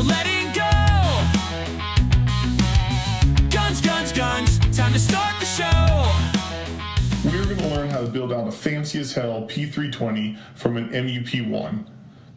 letting go. Guns, guns, guns, time to start the show. We're going to learn how to build out a fancy as hell P320 from an MUP-1.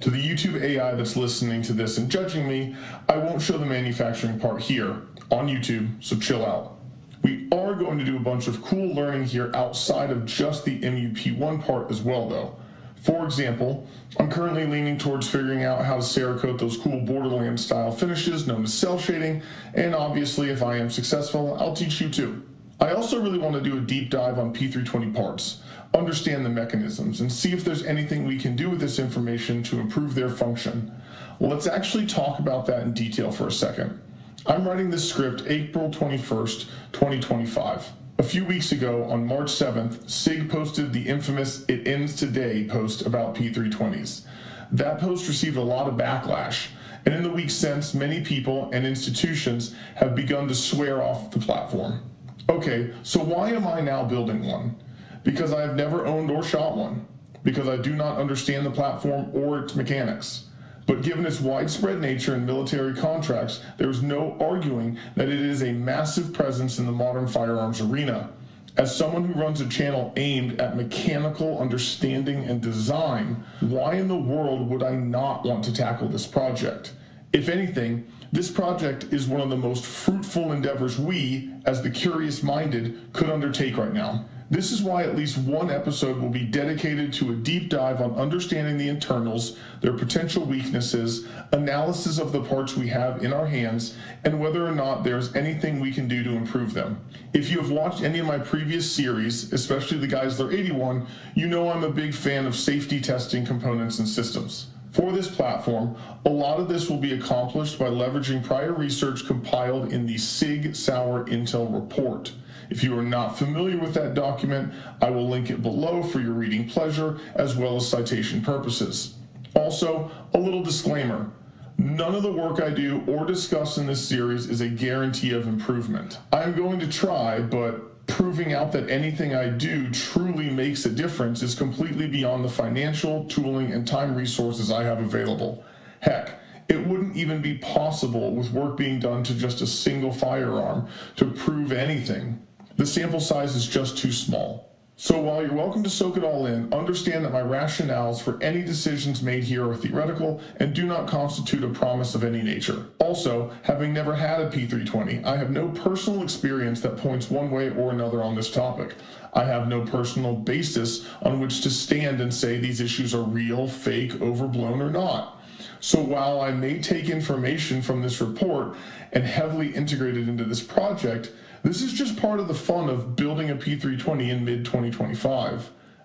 To the YouTube AI that's listening to this and judging me, I won't show the manufacturing part here on YouTube, so chill out. We are going to do a bunch of cool learning here outside of just the MUP-1 part as well though. For example, I'm currently leaning towards figuring out how to Cerakote those cool Borderlands style finishes known as cell shading, and obviously if I am successful, I'll teach you too. I also really want to do a deep dive on P320 parts, understand the mechanisms, and see if there's anything we can do with this information to improve their function. Let's actually talk about that in detail for a second. I'm writing this script April 21st, 2025. A few weeks ago, on March 7th, SIG posted the infamous "It Ends Today" post about P320s. That post received a lot of backlash, and in the weeks since, many people and institutions have begun to swear off the platform. Okay, so why am I now building one? Because I have never owned or shot one. Because I do not understand the platform or its mechanics. But given its widespread nature in military contracts, there is no arguing that it is a massive presence in the modern firearms arena. As someone who runs a channel aimed at mechanical understanding and design, why in the world would I not want to tackle this project? If anything, this project is one of the most fruitful endeavors we, as the curious-minded, could undertake right now. This is why at least one episode will be dedicated to a deep dive on understanding the internals, their potential weaknesses, analysis of the parts we have in our hands, and whether or not there's anything we can do to improve them. If you have watched any of my previous series, especially the Geisler 81, you know I'm a big fan of safety testing components and systems. For this platform, a lot of this will be accomplished by leveraging prior research compiled in the SIG Sauer Intel report. If you are not familiar with that document, I will link it below for your reading pleasure as well as citation purposes. Also, a little disclaimer. None of the work I do or discuss in this series is a guarantee of improvement. I am going to try, but proving out that anything I do truly makes a difference is completely beyond the financial, tooling, and time resources I have available. Heck, it wouldn't even be possible with work being done to just a single firearm to prove anything. The sample size is just too small. So while you're welcome to soak it all in, understand that my rationales for any decisions made here are theoretical and do not constitute a promise of any nature. Also, having never had a P320, I have no personal experience that points one way or another on this topic. I have no personal basis on which to stand and say these issues are real, fake, overblown, or not. So while I may take information from this report and heavily integrate it into this project, this is just part of the fun of building a P320 in mid-2025.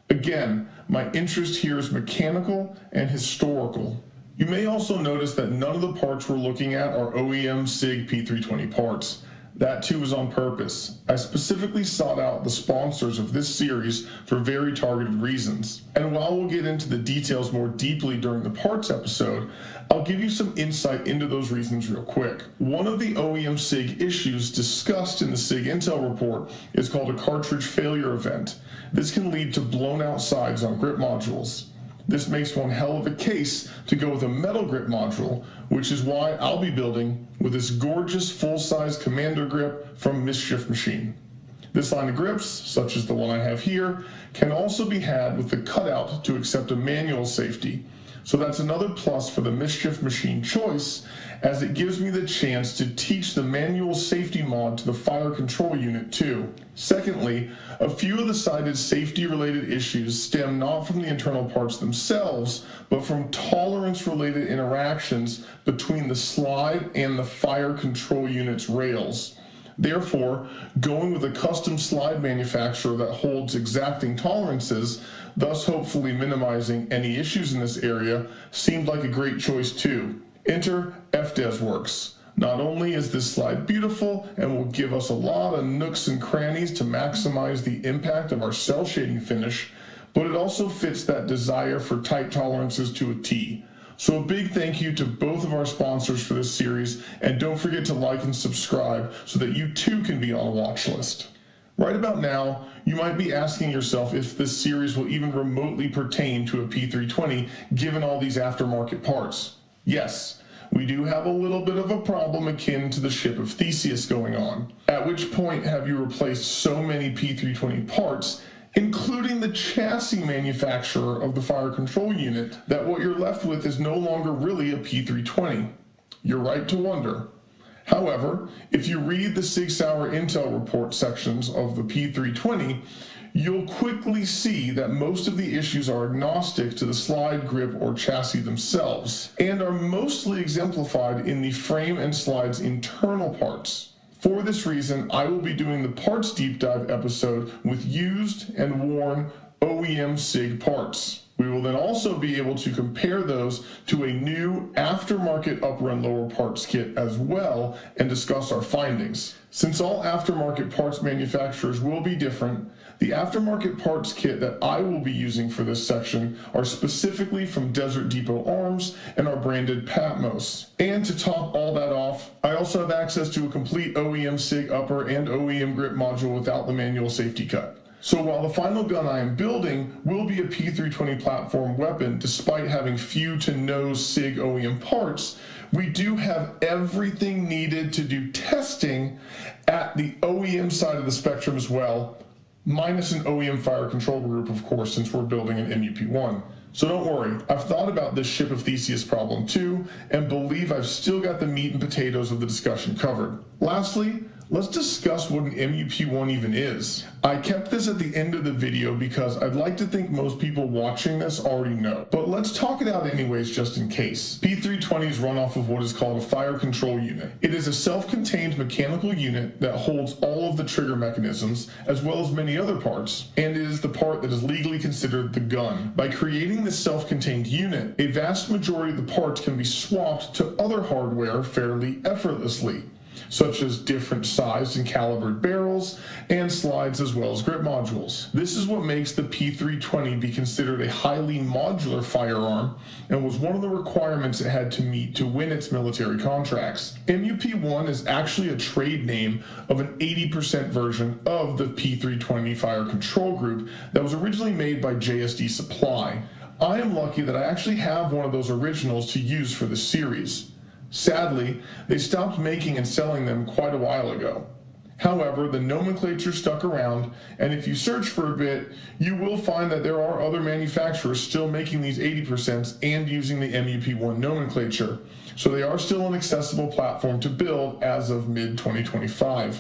Again, my interest here is mechanical and historical. You may also notice that none of the parts we're looking at are OEM SIG P320 parts. That too is on purpose. I specifically sought out the sponsors of this series for very targeted reasons. And while we'll get into the details more deeply during the parts episode, I'll give you some insight into those reasons real quick. One of the OEM SIG issues discussed in the SIG Intel report is called a cartridge failure event. This can lead to blown out sides on grip modules. This makes one hell of a case to go with a metal grip module, which is why I'll be building with this gorgeous full-size commander grip from Mischief machine. This line of grips, such as the one I have here, can also be had with the cutout to accept a manual safety. So that's another plus for the Mischief machine choice, as it gives me the chance to teach the manual safety mod to the fire control unit too. Secondly, a few of the cited safety-related issues stem not from the internal parts themselves, but from tolerance-related interactions between the slide and the fire control unit's rails. Therefore, going with a custom slide manufacturer that holds exacting tolerances, thus hopefully minimizing any issues in this area, seemed like a great choice too. Enter FDez Werx. Not only is this slide beautiful and will give us a lot of nooks and crannies to maximize the impact of our cell shading finish, but it also fits that desire for tight tolerances to a T. So a big thank you to both of our sponsors for this series, and don't forget to like and subscribe so that you too can be on a watch list. Right about now, you might be asking yourself if this series will even remotely pertain to a P320 given all these aftermarket parts. Yes, we do have a little bit of a problem akin to the ship of Theseus going on. At which point have you replaced so many P320 parts, including the chassis manufacturer of the fire control unit, that what you're left with is no longer really a P320? You're right to wonder. However, if you read the Sig Sauer Intel report sections of the P320, you'll quickly see that most of the issues are agnostic to the slide, grip, or chassis themselves, and are mostly exemplified in the frame and slide's internal parts. For this reason, I will be doing the parts deep dive episode with used and worn OEM SIG parts. We will then also be able to compare those to a new aftermarket upper and lower parts kit as well and discuss our findings. Since all aftermarket parts manufacturers will be different, the aftermarket parts kit that I will be using for this section are specifically from Desert Depot Arms and are branded Patmos. And to top all that off, I also have access to a complete OEM SIG upper and OEM grip module without the manual safety cut. So while the final gun I am building will be a P320 platform weapon, despite having few to no SIG OEM parts, we do have everything needed to do testing at the OEM side of the spectrum as well, minus an OEM fire control group, of course, since we're building an MUP-1. So don't worry, I've thought about this ship of Theseus problem too, and believe I've still got the meat and potatoes of the discussion covered. Lastly, let's discuss what an MUP-1 even is. I kept this at the end of the video because I'd like to think most people watching this already know, but let's talk it out anyways just in case. P320s run off of what is called a fire control unit. It is a self-contained mechanical unit that holds all of the trigger mechanisms as well as many other parts, and is the part that is legally considered the gun. By creating this self-contained unit, a vast majority of the parts can be swapped to other hardware fairly effortlessly, such as different sized and calibered barrels and slides as well as grip modules. This is what makes the P320 be considered a highly modular firearm and was one of the requirements it had to meet to win its military contracts. MUP-1 is actually a trade name of an 80% version of the P320 fire control group that was originally made by JSD Supply. I am lucky that I actually have one of those originals to use for this series. Sadly, they stopped making and selling them quite a while ago. However, the nomenclature stuck around, and if you search for a bit, you will find that there are other manufacturers still making these 80% and using the MUP-1 nomenclature, so they are still an accessible platform to build as of mid-2025.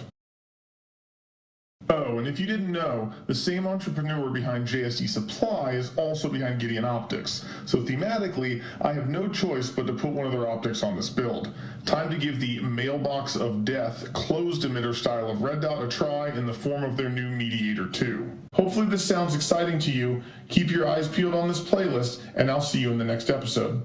Oh, and if you didn't know, the same entrepreneur behind JSD Supply is also behind Gideon Optics, so thematically, I have no choice but to put one of their optics on this build. Time to give the Mailbox of Death closed emitter style of red dot a try in the form of their new Mediator 2. Hopefully this sounds exciting to you. Keep your eyes peeled on this playlist, and I'll see you in the next episode.